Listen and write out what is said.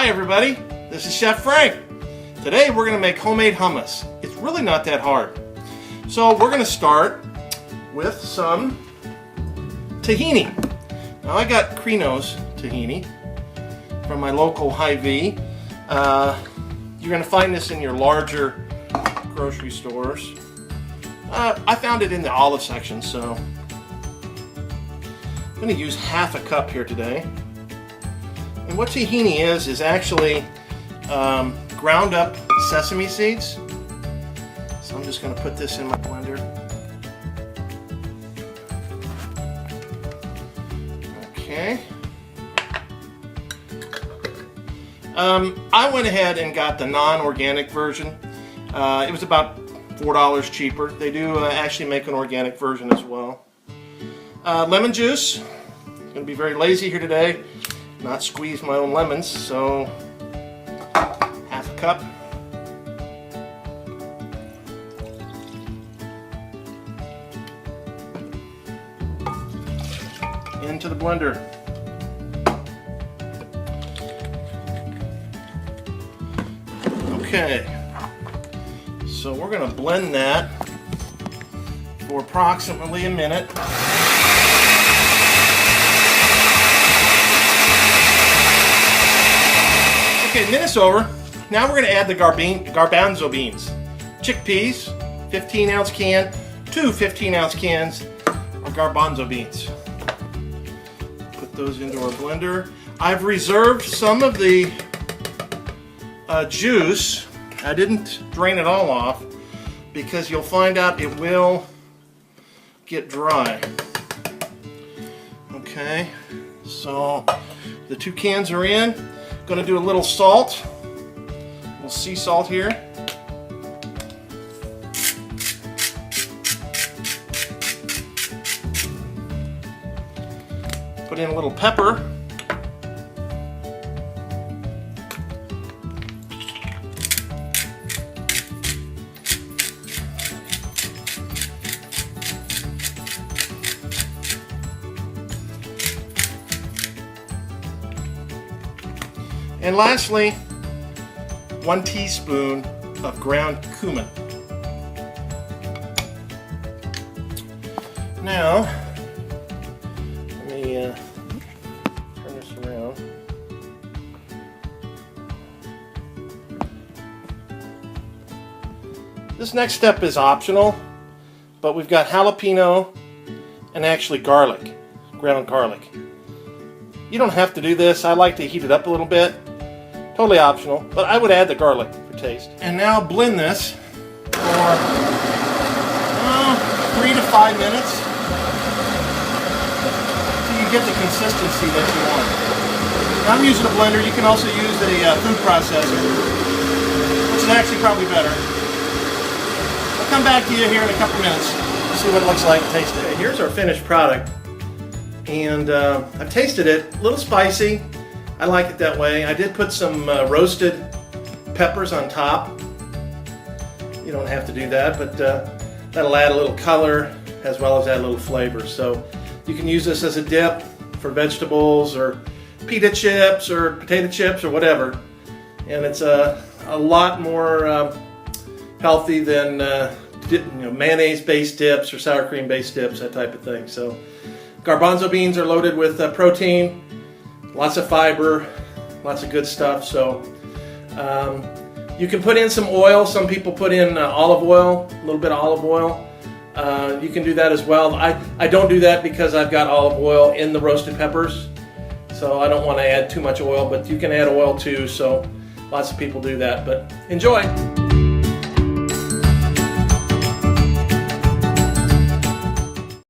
Hi everybody, this is Chef Frank. Today we're going to make homemade hummus. It's really not that hard. So we're going to start with some tahini. Now I got Crinos tahini from my local Hy-Vee. You're going to find this in your larger grocery stores. I found it in the olive section, so I'm going to use half a cup here today. And what tahini is actually ground up sesame seeds. So I'm just going to put this in my blender. Okay. I went ahead and got the non-organic version. It was about $4 cheaper. They do actually make an organic version as well. Lemon juice. I'm going to be very lazy here today. Not squeeze my own lemons, so half a cup. Into the blender. Okay, so we're going to blend that for approximately a minute. Okay, minute's over. Now we're going to add the garbanzo beans. Chickpeas, 15-ounce can, 2 15-ounce cans of garbanzo beans. Put those into our blender. I've reserved some of the juice. I didn't drain it all off because you'll find out it will get dry. Okay, so the 2 cans are in. Going to do a little salt, a little sea salt here. Put in a little pepper. And lastly, 1 teaspoon of ground cumin. Now, let me turn this around. This next step is optional, but we've got jalapeno and actually garlic, ground garlic. You don't have to do this. I like to heat it up a little bit. Totally optional, but I would add the garlic for taste. And now blend this for 3 to 5 minutes so you get the consistency that you want. Now I'm using a blender. You can also use a food processor, which is actually probably better. I'll come back to you here in a couple minutes to see what it looks like and taste it. Here's our finished product, and I've tasted it. A little spicy. I like it that way. I did put some roasted peppers on top. You don't have to do that, but that'll add a little color as well as add a little flavor. So you can use this as a dip for vegetables or pita chips or potato chips or whatever. And it's a lot more healthy than mayonnaise-based dips or sour cream-based dips, that type of thing. So garbanzo beans are loaded with protein. Lots of fiber, lots of good stuff. So you can put in some oil. Some people put in olive oil, a little bit of olive oil. You can do that as well. I don't do that because I've got olive oil in the roasted peppers. So I don't want to add too much oil, but you can add oil too. So lots of people do that, but enjoy.